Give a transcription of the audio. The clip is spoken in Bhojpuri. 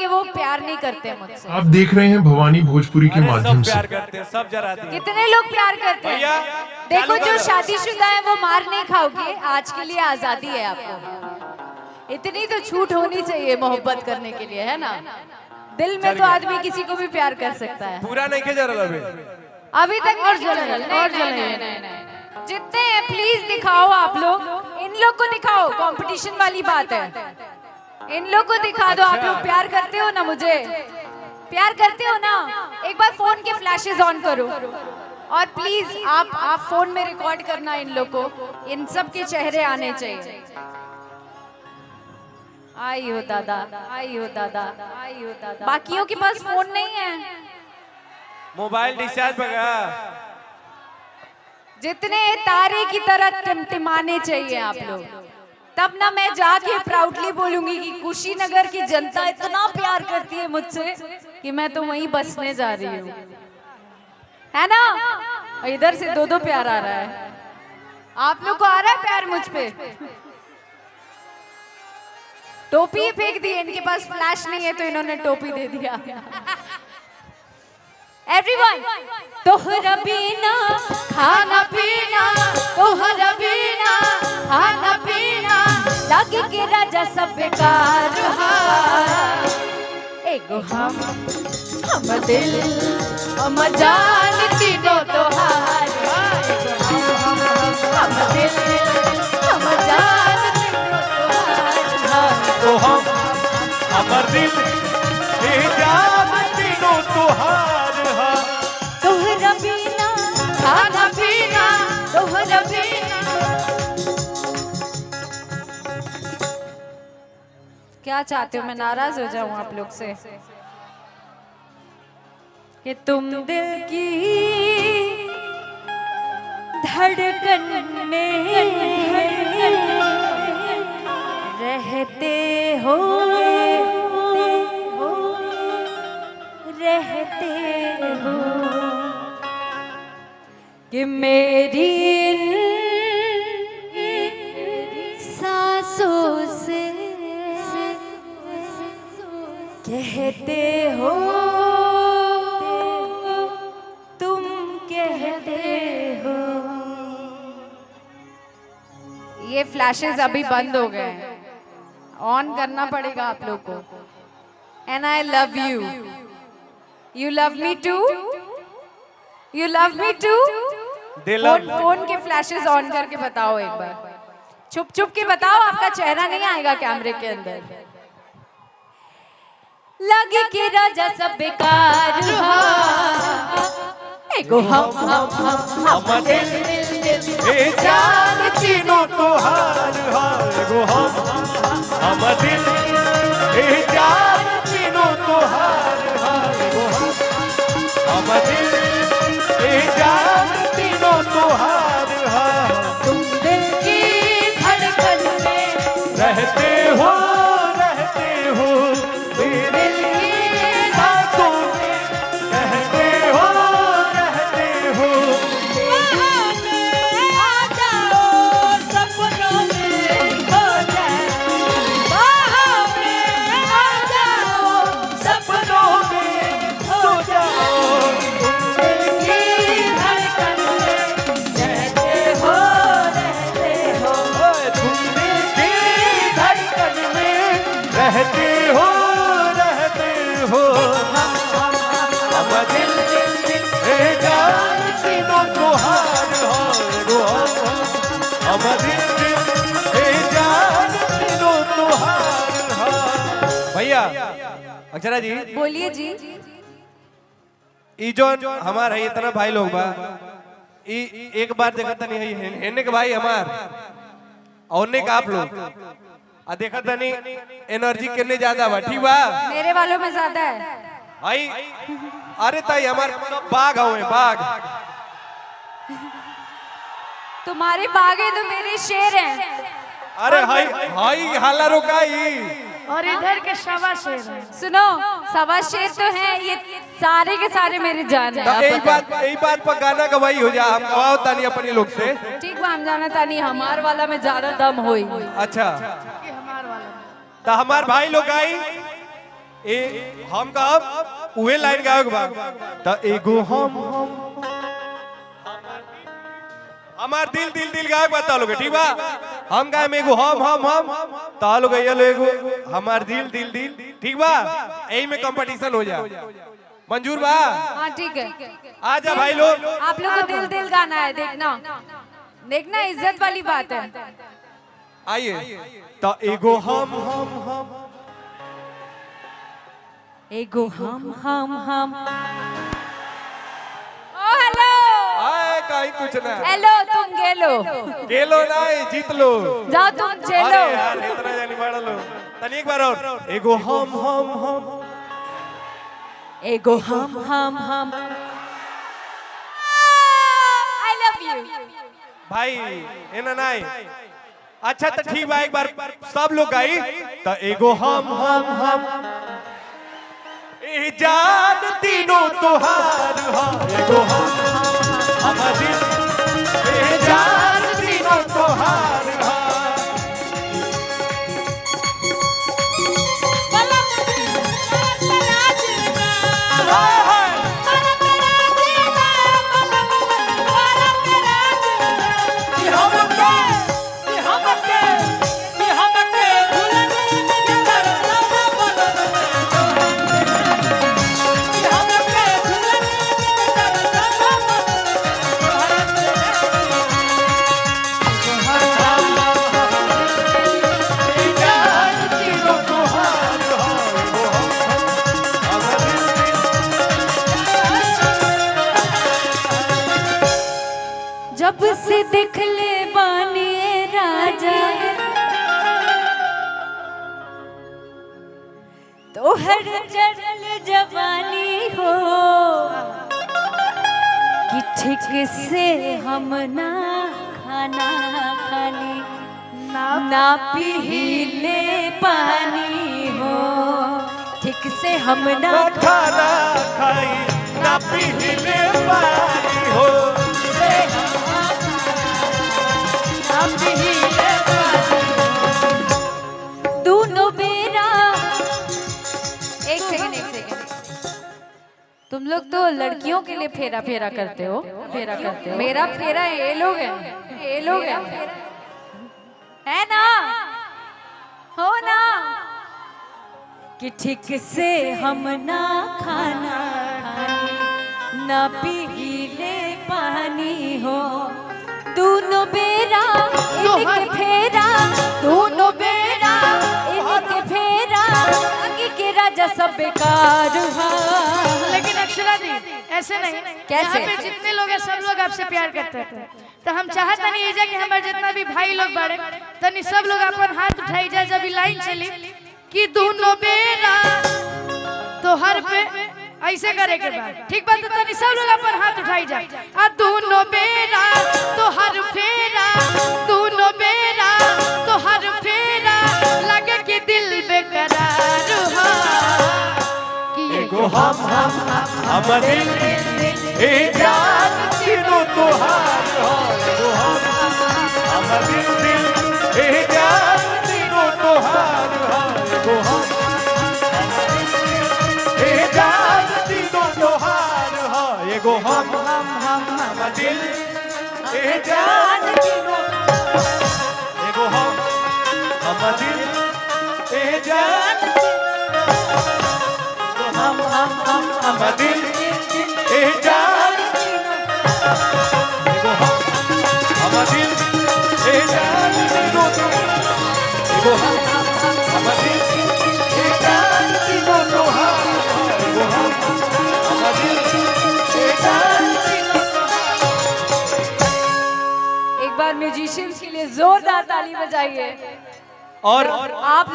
कि वो प्यार नहीं करते मुझसे। आप देख रहे हैं भवानी भोजपुरी के माध्यम से। प्यार करते हैं सब, जरा कितने लोग प्यार करते हैं? देखो जो शादीशुदा है वो मार नहीं खाओगे, आज के लिए आजादी है आपको। इतनी तो छूट होनी चाहिए मोहब्बत करने के लिए, है ना? दिल में तो आदमी किसी को भी प्यार कर सकता है। पूरा नहीं खेजा रहा अभी तक और जितने हैं प्लीज दिखाओ आप लोग, इन लोग को दिखाओ, कंपटीशन वाली बात है। इन लोग को दिखा दो। आप लोग प्यार करते हो ना, मुझे प्यार करते हो ना? एक बार फोन के फ्लैशेस ऑन करो और प्लीज आप फोन में रिकॉर्ड करना इन लोग को, इन सब के चेहरे आने चाहिए। आई हो दादा, आई हो दादा, आई हो दादा। बाकियों के पास फोन नहीं है, मोबाइल डिस्चार्ज बगा। जितने तारे की तरह टिमटिमाने चाहिए आप लोग, तब ना मैं जाके प्राउडली बोलूंगी कि कुशीनगर की जनता इतना प्यार करती है मुझसे कि मैं तो वहीं बसने जा रही हूँ, है ना? इधर से दो प्यार आ रहा है। आप लोग को आ रहा है प्यार मुझ पे? टोपी फेंक दी, इनके पास फ्लैश नहीं है तो इन्होंने टोपी दे दिया। एवरीवन, तोहरा बिना खाना पीना, तोहरा बिना खाना पीना, लगे के राजा सब बेकार। एगो हम दिल हम जान तीनों तोहार। हम दिल हम जान तो हम दिल जान तीनों तोहार। तोहरा बिना खाना पीना, तोहरा बिना। क्या चाहते हो, मैं नाराज हो जाऊं आप लोग से कि तुम दिल की धड़कन में रहते हो, रहते हो कि मेरी सांसों से कहते हो, तुम कहते हो। ये फ्लैशेस अभी बंद हो गए हैं, ऑन करना पड़ेगा आप लोग को। And I love you, you love me two, you love me two. Phone के फ्लैशेस ऑन करके बताओ एक बार, छुप छुप के बताओ, आपका चेहरा नहीं आएगा कैमरे के अंदर। लगे के राजा सब बेकार, एगो हम दिल जान तीनों तोहार। एगो हम दिल जान तीनों तोहार। एगो हम दिल जान तीनों तोहार। तुम दिल की धड़कन में रहते हो, रहते हो, दिल की सांसों में रहते हो, रहते हो। आ जाओ सपनों में खो जाओ, बाहों में आ जाओ सपनों में सो जाओ। दिल की धड़कन में रहते हो, रहते हो। तुम दिल की धड़कन में रहते हो, रहते हो। हम दिल जान तीनों तोहार। हम दिल जान तीनों तोहार। भैया अक्षरा जी, बोलिए जी। ई जो हमार है इतना भाई लोग बा, ई एक बार देखा था नहीं है हेने के भाई हमार और ने का आप लोग आ देखा था नहीं एनर्जी कितने ज्यादा बा, ठीक बा? मेरे वालों में ज्यादा है भाई अरे ताई हमार सब बाघ हुए बाघ। तुम्हारे बागे तो मेरे शेर हैं। अरे हाई हाई हाला रुकाई। और इधर के सवा शेर हैं। सुनो, सवा शेर तो है, ये सारे के सारे मेरे जान है। यही बात पर गाना गवाई हो जा, हम गवाओ तानी अपने लोग से। ठीक बा, हम जाना तानी हमार वाला में ज्यादा दम होई। अच्छा कि हमार वाला तो हमार भाई लोग आई ए हम कहब उहे लाइन गावे के बा त एगो हम हमार दिल दिल दिल गावे के बा ता लोग ठीक बा हम गाए में एगो हम ता लोग ये एगो हमार दिल दिल दिल ठीक बा एही में कंपटीशन हो जा मंजूर बा हाँ ठीक है आ जा भाई लोग आप लोग को दिल दिल गाना है देखना देखना इज्जत वाली बात है आइए तो एगो हम एगो हम ओ हेलो आए कहीं कुछ ना हेलो तुम गेलो नहीं जीत लो जाओ तुम अरे चलो यार इतना जानी बड़ा लो तनी एक बार और एगो हम एगो हम आई लव यू भाई एना नहीं अच्छा तो ठीक बा एक बार सब लोग गाई तो एगो हम ए जान तीनों तोहार हो एगो हम दिल ए जान तीनों तोहार हो जब से देख ले बानिए राजा तो हर चढ़ल जवानी हो कि ठीक से हम ना खाना खानी ना पीले पानी हो ठीक से हम ना खाना खाई ना पीले पानी हो दोनों बेरा एक सेकंड तुम लोग तो लड़कियों के लिए फेरा फेरा करते हो मेरा फेरा ये लोग हैं है ना हो ना कि ठीक से हम ना खाना खानी ना पीले पानी हो दोनों बेरा इनके फेरा दोनों बेरा इनके फेरा आगे के राजा सब बेकार हुआ लेकिन अक्षरा दी ऐसे नहीं कैसे? यहाँ पे जितने लोग हैं सब लोग आपसे प्यार करते हैं तो हम चाहते नहीं है कि हमारे जितना भी भाई लोग बड़े तनी सब लोग अपन हाथ उठाई जाए जब लाइन चली कि दोनों बेरा तो हर पे ऐसे करे के बाद ठीक बात है तनी सब लोग अपन हाथ उठाई जाए आ दोनों बेरा तो हर फेरा दोनों बेरा तो हर फेरा लगे कि दिल बेकरार हो कि एगो हम दिल ए जान तीनों तोहार हो एगो हम दिल ए जान तीनों तोहार हो एगो हम ए जान तीनों तोहार हो एगो हम दिल ए जान तीनों एगो हम दिल ए जान हम दिल ए जान एगो हम दिल ए जान तीनों एगो हम दिल ए जान तीनों तोहार एगो हम दिल ए जान तीनों एक बार म्यूजिशियंस के लिए जोरदार ताली बजाइए और आप